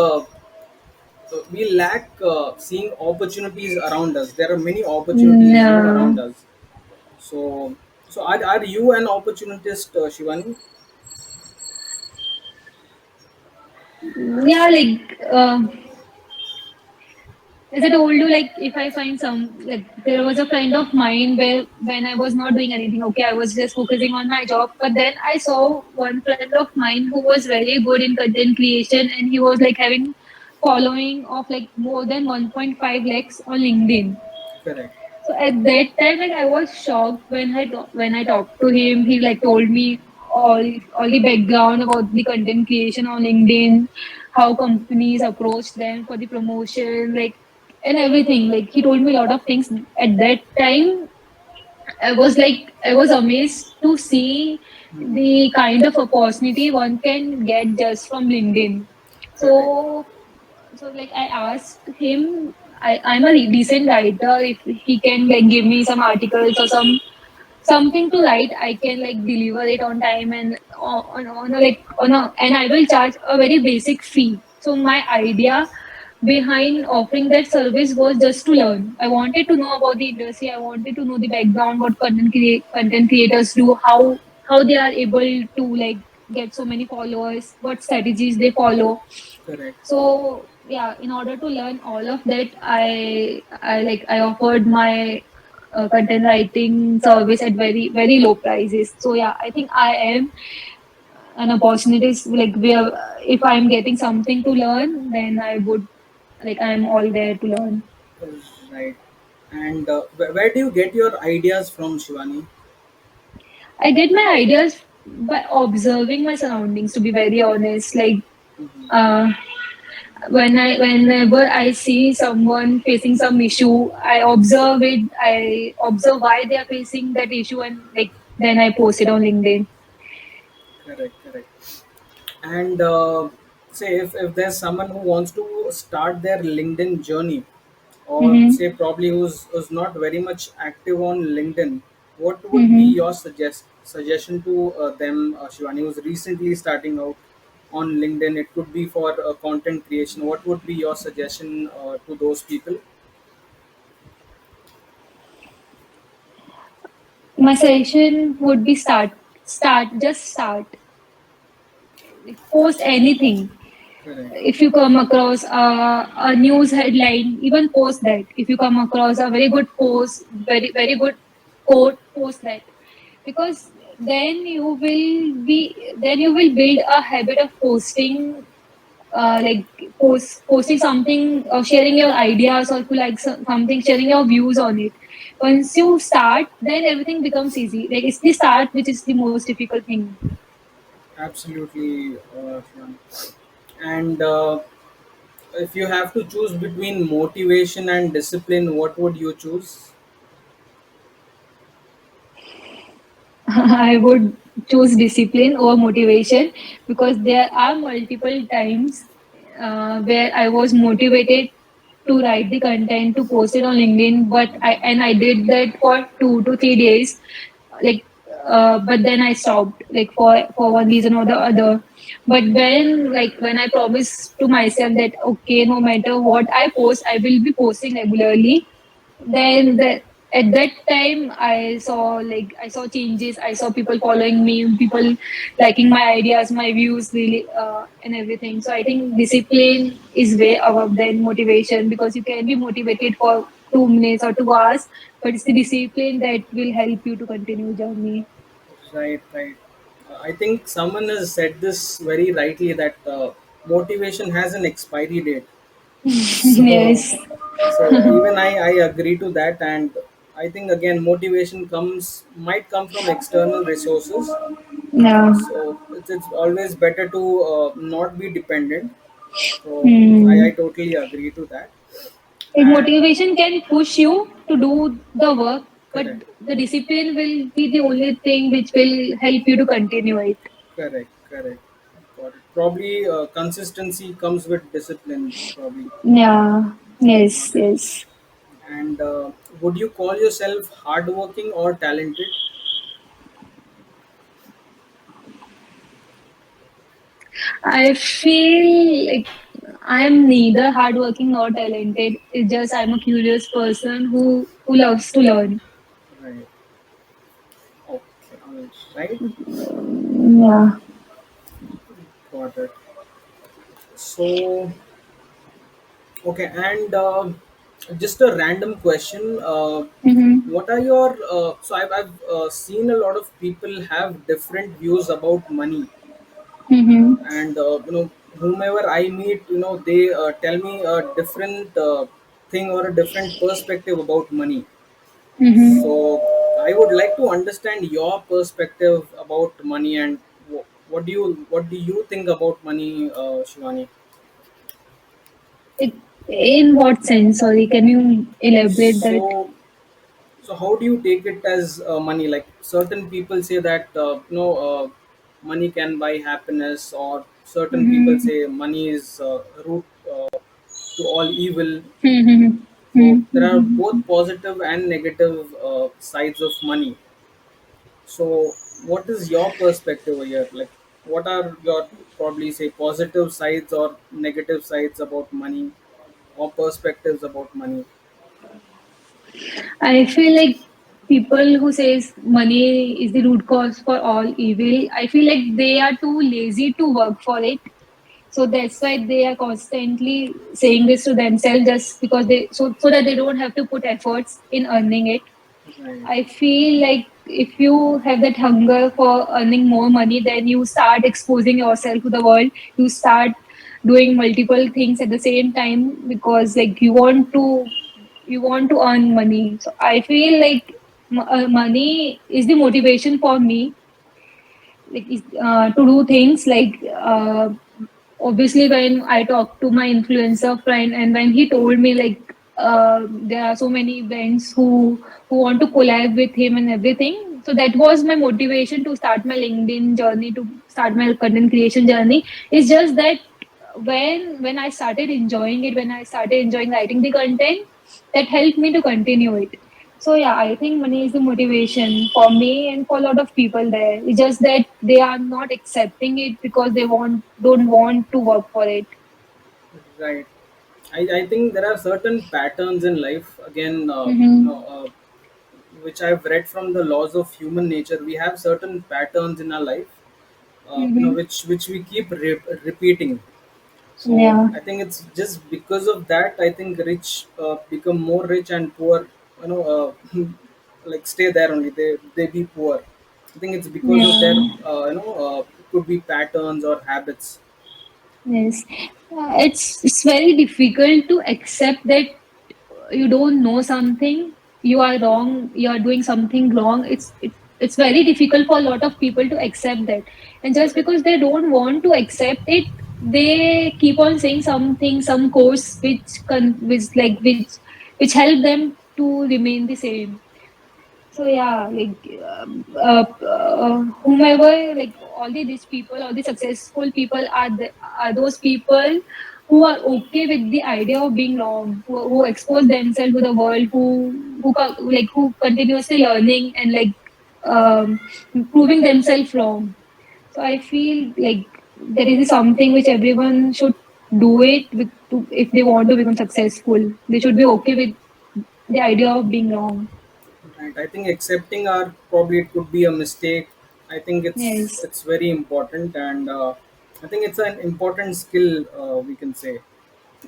we lack seeing opportunities around us. There are many opportunities, Yeah. around us. So, are you an opportunist, Shivani? Yeah, like, as I told you, like, if I find like, there was a friend of mine where when I was not doing anything, okay, I was just focusing on my job. But then I saw one friend of mine who was very good in content creation and he was like having following of like more than 1.5 lakhs on LinkedIn. Correct, So at that time, like I was shocked when when I talked to him. He like told me all the background about the content creation on LinkedIn, how companies approach them for the promotion, like, and everything. Like he told me a lot of things. At that time, I was amazed to see the kind of opportunity one can get just from LinkedIn. correct, So like I asked him, I'm a decent writer. If he can like give me some articles or something to write, I can like deliver it on time and on a like on a and I will charge a very basic fee. So my idea behind offering that service was just to learn. I wanted to know about the industry. I wanted to know the background, what content creators do, how they are able to like get so many followers, what strategies they follow. correct, So yeah, in order to learn all of that, I offered my content writing service at very low prices. So yeah, I think I am an opportunity is like where if I'm getting something to learn, then I would like I'm all there to learn. right. And where do you get your ideas from, Shivani? I get my ideas by observing my surroundings, to be very honest. Like, Mhm. uh, whenever I see someone facing some issue, I observe it. I observe why they are facing that issue, and like then I post it on LinkedIn. Correct, correct. And say if there's someone who wants to start their LinkedIn journey, or Mm-hmm. say probably who's not very much active on LinkedIn, what would be Mm-hmm. your suggestion to them, Shivani, who's recently starting out on LinkedIn? It could be for content creation. What would be your suggestion to those people? My suggestion would be start, like, post anything. Correct. If you come across a news headline, even post that. If you come across a very good post, very good quote, post that, because then you will build a habit of posting, like posting something, or sharing your ideas, or if you like something, sharing your views on it. Once you start, then everything becomes easy. Like, it's the start which is the most difficult thing. Absolutely, Shivani. And if you have to choose between motivation and discipline, what would you choose? I would choose discipline over motivation, because there are multiple times where I was motivated to write the content, to post it on LinkedIn, but I did that for 2 to 3 days, like, but then I stopped, like, for one reason or the other. But when I promised to myself that, okay, no matter what I post, I will be posting regularly, then at that time I saw changes. I saw people following me, people liking my ideas, my views, really, and everything. So I think discipline is way above than motivation, because you can be motivated for 2 minutes or 2 hours, but it's the discipline that will help you to continue journey. Right, right. I think someone has said this very rightly that motivation has an expiry date. So, Yes. so even I agree to that, and I think again motivation might come from external resources. Yeah. So it's always better to not be dependent. So I Hmm. totally agree to that. Like, And motivation can push you to do the work, but correct, the discipline will be the only thing which will help you to continue it. correct, correct. Got it. Probably consistency comes with discipline. Probably. Yeah. Yes. Yes. And would you call yourself hardworking or talented? I feel like I am neither hardworking nor talented. It's just I'm a curious person who loves to learn. Right. Okay. All right. Yeah. Got it. So, okay. And just a random question. Mm-hmm. What are your so I've seen a lot of people have different views about money, Mm-hmm. and whomever I meet, they tell me a different thing or a different perspective about money. Mm-hmm. So I would like to understand your perspective about money, and what do you think about money, Shivani? Like, in what sense? Sorry, can you elaborate that? So how do you take it as money? Like certain people say that money can buy happiness, or certain people Mm-hmm. say money is root to all evil. Mm-hmm. So there are Mm-hmm. both positive and negative sides of money. So, what is your perspective over here? Like, what are your probably say positive sides or negative sides about money, or perspectives about money? I feel like people who says money is the root cause for all evil, I feel like they are too lazy to work for it. So that's why they are constantly saying this to themselves, just because so that they don't have to put efforts in earning it. Right, I feel like if you have that hunger for earning more money, then you start exposing yourself to the world. You start doing multiple things at the same time, because like you want to earn money. So I feel like money is the motivation for me, like to do things like obviously when I talked to my influencer friend and when he told me like there are so many events who want to collab with him and everything, so that was my motivation to start my LinkedIn journey, to start my content creation journey. It's just that when I started enjoying it, when I started enjoying writing the content, that helped me to continue it. So yeah, I think money is the motivation for me and for a lot of people there. It's just that they are not accepting it because they don't want to work for it. Right. I think there are certain patterns in life. Again, Mm-hmm. which I've read from the laws of human nature. We have certain patterns in our life, Mm-hmm. which we keep repeating. So Yeah. I think it's just because of that. I think rich become more rich and poor. Like stay there only. They be poor. I think it's because of their Yeah. could be patterns or habits. Yes. It's very difficult to accept that you don't know something, you are wrong, you are doing something wrong. It's very difficult for a lot of people to accept that, and just Right. because they don't want to accept it, they keep on saying something, some course which help them to remain the same. So yeah, like whomever, like all the rich people, all the successful people are those people who are okay with the idea of being wrong, who expose themselves to the world, who continuously learning and like um, proving themselves wrong. So I feel like there is something which everyone should do it if they want to become successful. They should be okay with the idea of being wrong. Right. I think accepting our probably it could be a mistake. I think Yes. it's very important, and I think it's an important skill we can say.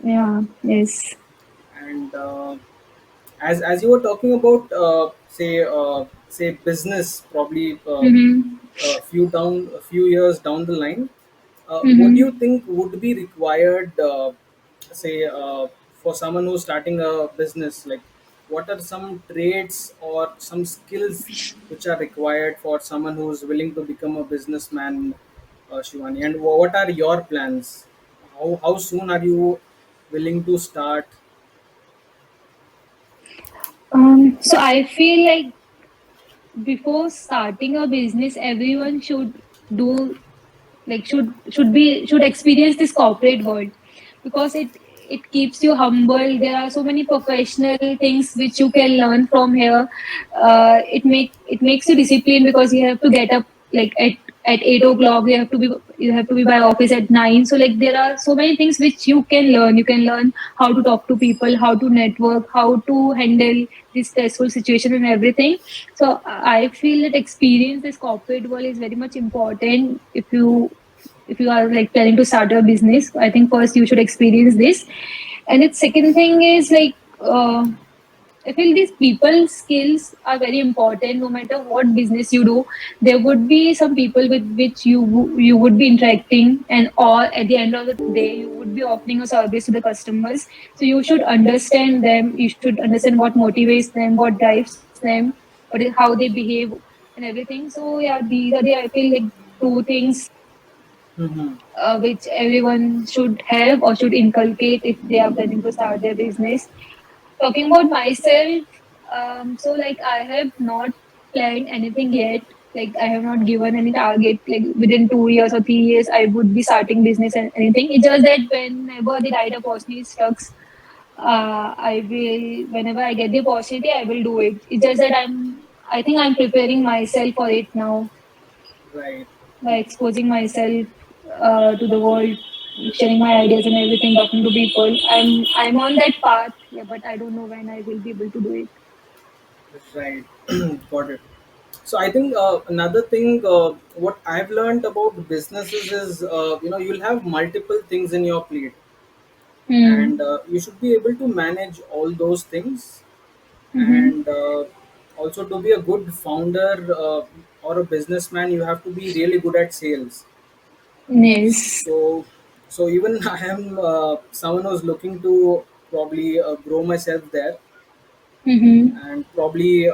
Yeah, yes. And as you were talking about say business, probably Mm-hmm. a few years down the line, what do you Mm-hmm. think would be required, say for someone who's starting a business? Like, what are some traits or some skills which are required for someone who's willing to become a businessman, Shivani? And what are your plans? How soon are you willing to start? So I feel like before starting a business, everyone do should experience this corporate world, because it keeps you humble. There are so many professional things which you can learn from here. It makes you disciplined because you have to get up like at 8 o'clock. You have to be by office at 9. So like there are so many things which you can learn. You can learn how to talk to people, how to network, how to handle this stressful situation and everything. So I feel that experience this corporate world is very much important if you are like planning to start your business. I think first you should experience this, and its second thing is like I feel these people skills are very important. No matter what business you do, there would be some people with which you would be interacting, and or at the end of the day, you would be offering a service to the customers. So you should understand them. You should understand what motivates them, what drives them, how they behave, and everything. So yeah, these are the, I feel like, two things Mm-hmm. which everyone should have or should inculcate if they are planning to start their business. Talking about myself, so like I have not planned anything yet. Like I have not given any target. Like within 2 years or 3 years, I would be starting business and anything. It's just that whenever the right opportunity strikes, I will. Whenever I get the opportunity, I will do it. It's just that I think I'm preparing myself for it now Right. by exposing myself to the world, sharing my ideas and everything, talking to people. I'm on that path, yeah, but I don't know when I will be able to do it. Right. Got it. So I think another thing, what I've learned about businesses is, you'll have multiple things in your plate, Hmm. and you should be able to manage all those things. Mm-hmm. And also, to be a good founder or a businessman, you have to be really good at sales. Yes. So, even I am someone who's looking to probably grow myself there. Mm-hmm. and probably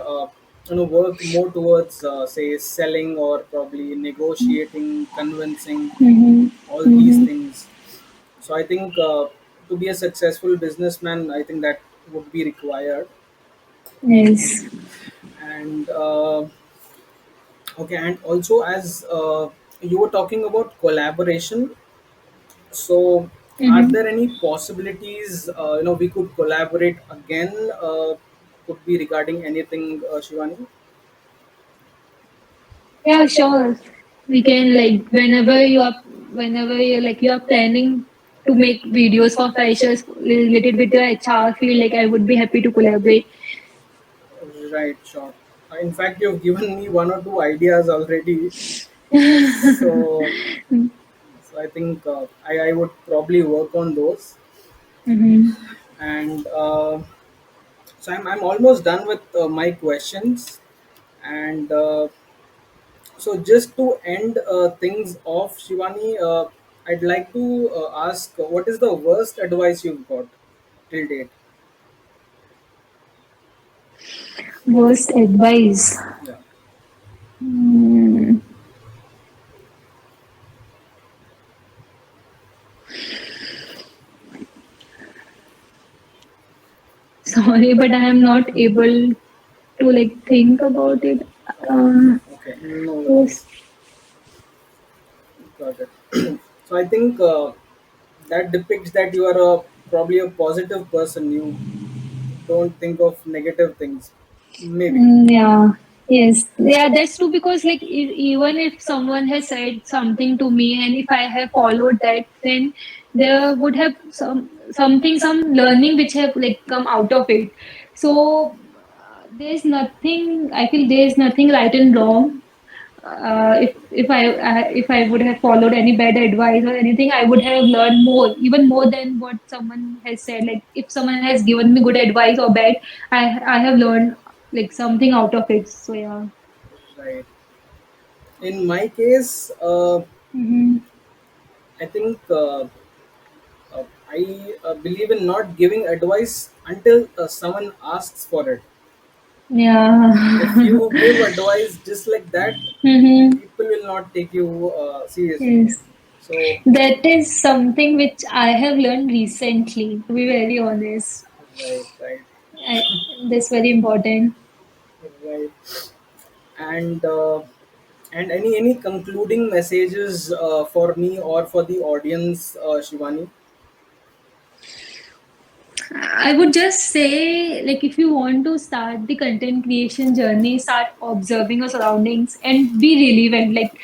work more towards say selling or probably negotiating, convincing, Mm-hmm. all these Mm-hmm. things. So I think to be a successful businessman, I think that would be required. Yes. And okay, and also as you were talking about collaboration, so are Mm-hmm. there any possibilities we could collaborate again? Could be regarding anything, Shivani? Yeah, sure. We can like whenever you are planning to make videos for freshers related with your HR field, like I would be happy to collaborate. Right, sure. In fact, you've given me one or two ideas already. So, so I think I would probably work on those. Mm-hmm. And so I'm almost done with my questions. And so just to end things off, Shivani, I'd like to ask what is the worst advice you've got till date? Worst advice. Yeah. Hmm. Sorry, but I am not able to like think about it. Okay. Uh, Okay. No worries. worst. Got it. So I think that depicts that you are probably a positive person. You don't think of negative things. Maybe. Yeah, yes, yeah, that's true because like even if someone has said something to me and if I have followed that, then there would have some learning which have like come out of it. So there's nothing. I feel there's nothing right and wrong. If I would have followed any bad advice or anything, I would have learned more, even more than what someone has said. Like if someone has given me good advice or bad, I have learned like something out of it. So yeah. Right. In my case, Mm-hmm. I think I believe in not giving advice until someone asks for it. If Yeah. you give advice just like that, Mm-hmm. people will not take you seriously. Yes. So, That is something which I have learned recently, to be very honest. right, right, That's very important. right. And any concluding messages for me or for the audience, Shivani? I would just say, like, if you want to start the content creation journey, start observing your surroundings and be relevant. Like,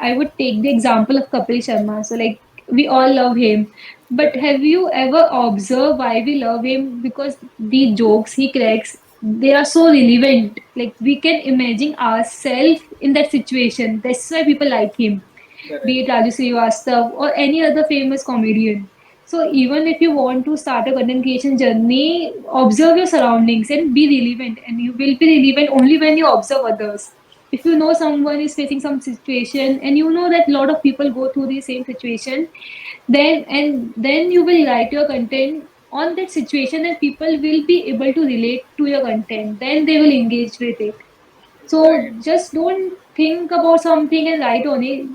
I would take the example of Kapil Sharma. So, like, we all love him, but Correct. have you ever observed why we love him? Because the jokes he cracks, they are so relevant. Like, we can imagine ourselves in that situation. That's why people like him, Correct. be it Raju Srivastav or any other famous comedian. So even if you want to start a content creation journey, observe your surroundings and be relevant. And you will be relevant only when you observe others. If you know someone is facing some situation and you know that a lot of people go through the same situation, then you will write your content on that situation and people will be able to relate to your content. Then they will engage with it. So Right. just don't think about something and write on it.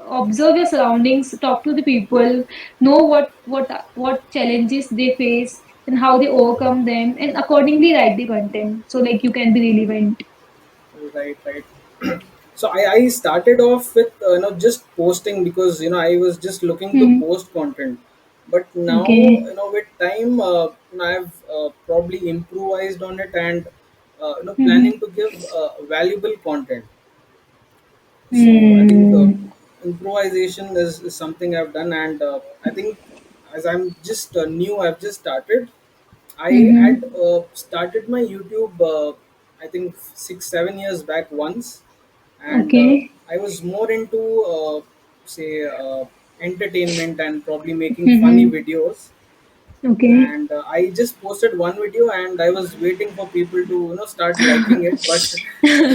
Observe your surroundings, talk to the people, know what challenges they face and how they overcome them, and accordingly write the content so like you can be relevant. Right, right. So I started off with just posting because I was just looking to Hmm. post content, but now Okay. with time I've probably improvised on it and Hmm. planning to give valuable content. So I think Hmm. improvisation is something I've done, and I think as I'm just new, I've just started. I had Hmm. started my YouTube, I think 6 7 years back once, and Okay. I was more into say entertainment and probably making funny Hmm. videos. Okay. And I just posted one video, and I was waiting for people to start liking it, but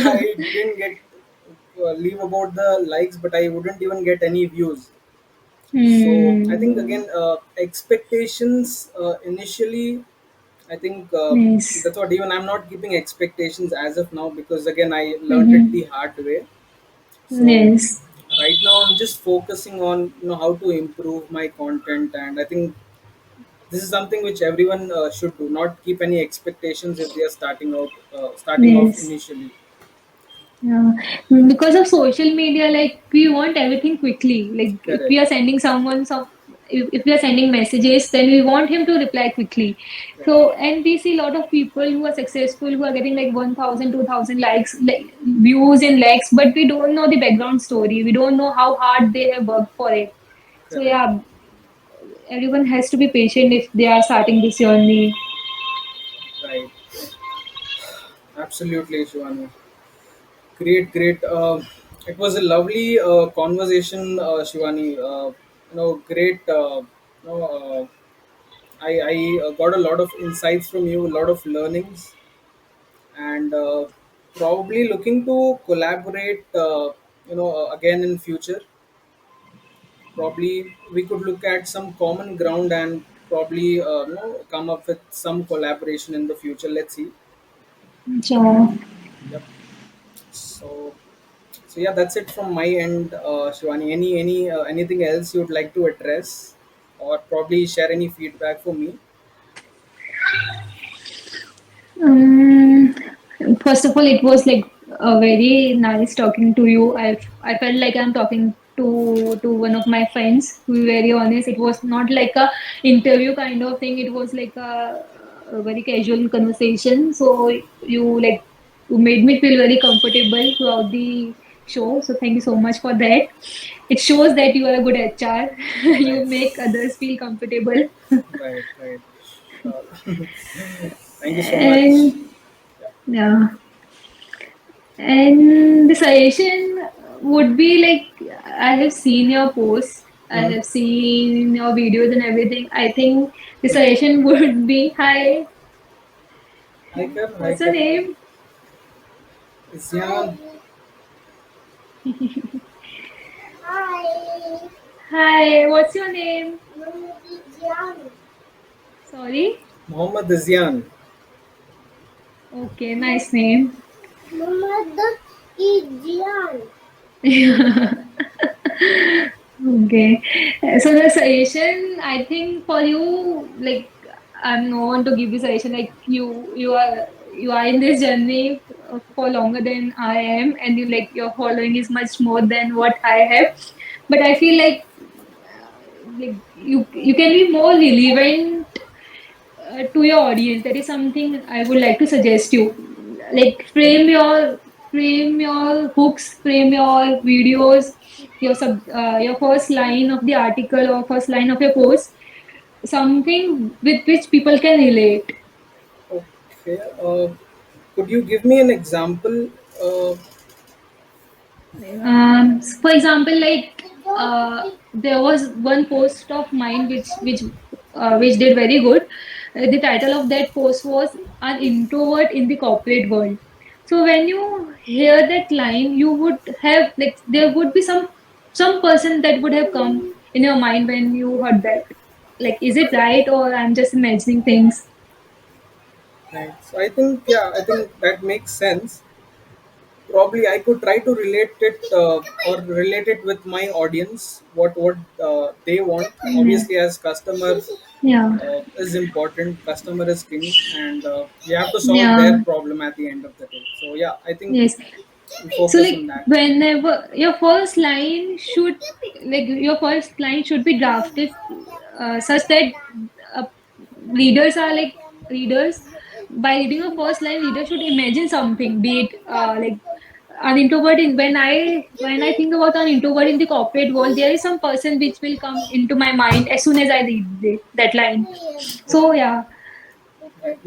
I didn't get leave about the likes, but I wouldn't even get any views. So I think Hmm. again, expectations initially, I think Yes. that's what, even I'm not keeping expectations as of now, because again I learned it Mm-hmm. the hard way. So Yes. right now I'm just focusing on, how to improve my content, and I think this is something which everyone should do. Not keep any expectations if they are starting off Yes. initially. Yeah, because of social media, like we want everything quickly. Like if Correct. we are sending someone some, if we are sending messages, then we want him to reply quickly. Correct. So, and we see a lot of people who are successful, who are getting like 1,000, 2,000 likes, like views in likes, but we don't know the background story. We don't know how hard they have worked for it. So Correct. yeah, everyone has to be patient if they are starting this journey. Right. Absolutely, Shivani. Great, great. It was a lovely conversation, Shivani. Great. I got a lot of insights from you, a lot of learnings, and probably looking to collaborate. Again in future. Probably we could look at some common ground and probably come up with some collaboration in the future. Let's see. So, Yep. So yeah, that's it from my end, Shivani. Anything else you'd like to address, or probably share any feedback for me? Um, first of all, it was like a very nice talking to you. I felt like I'm talking to one of my friends. To be very honest, it was not like a interview kind of thing. It was like a very casual conversation. So you made me feel very comfortable throughout the show. So thank you so much for that. It shows that you are a good HR. You Right, make others feel comfortable. right, right. Sure. Thank you so much. And yeah. And the suggestion would be like I have seen your posts, I Hmm. have seen your videos and everything. I think the suggestion would be hi, Hiker, what's your hiker. name? Zyan, Hi, what's your name? Sorry? Mohammed Zyan. Okay, nice name. Okay. So the suggestion, I think for you, like I'm no one to give you suggestion. Like you are in this journey for longer than I am, and your following is much more than what I have. But I feel like you can be more relevant to your audience. That is something I would like to suggest you. Like frame your hooks, frame your videos, your first line of the article or first line of your post, something with which people can relate. Okay. Could you give me an example? For example, there was one post of mine which did very good. The title of that post was "An Introvert in the Corporate World." So when you hear that line, you would have like there would be some person that would have come in your mind when you heard that. Like, is it right or I'm just imagining things? Right. So I think, yeah, I think that makes sense. Probably I could try to relate it, or relate it with my audience, what they want. Yeah. Obviously, as customer Yeah. is important, customer is king, and we have to solve their Yeah. problem at the end of the day. So yeah, I think Yes. we So focus like on that. whenever your first line should be drafted such that uh, readers are like readers by reading a first line, reader should imagine something, be it like an introvert in when I think about an introvert in the corporate world, there is some person which will come into my mind as soon as I read that line. So yeah. Right.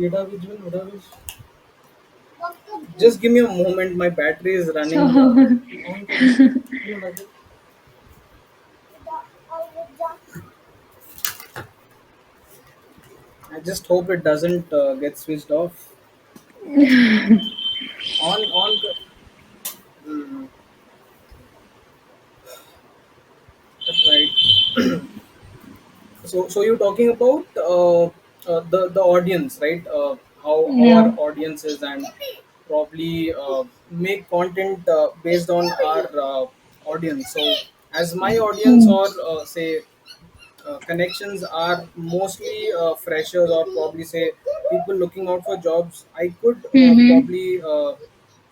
Just give me a moment, my battery is So running. On I just hope it doesn't get switched off. On. Mm, right. So you're talking about the audience, right? How our Yeah. audience is, and probably make content based on our audience. So as my audience, Mm. or say connections are mostly freshers, or probably say people looking out for jobs, I could Mm-hmm. probably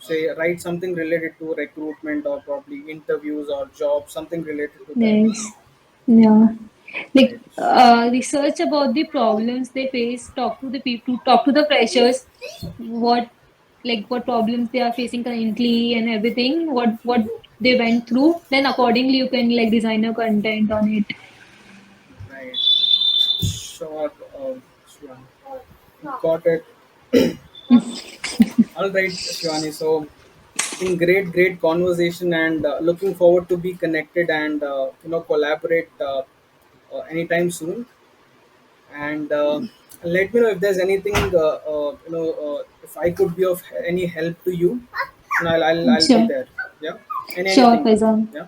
say write something related to recruitment, or probably interviews or jobs, something related to that. Yes. Yeah. Like Right. research about the problems they face, talk to the people, talk to the freshers, what what problems they are facing currently and everything, what they went through. Then accordingly you can like design a content on it. Right. Sure. Shivani. Got it. All right, Shivani. So it's been great conversation, and looking forward to be connected and collaborate anytime soon. And let me know if there's anything if I could be of any help to you, and I'll be Sure. there. Yeah, and Sure, anything. Faizan. Yeah,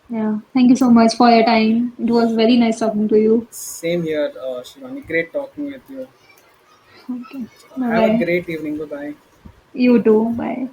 Yeah. Thank you so much for your time. It was very nice talking to you. same here, Shivani. Great talking with you. Okay. Bye Have a bye. great evening. Bye bye. You too. Bye.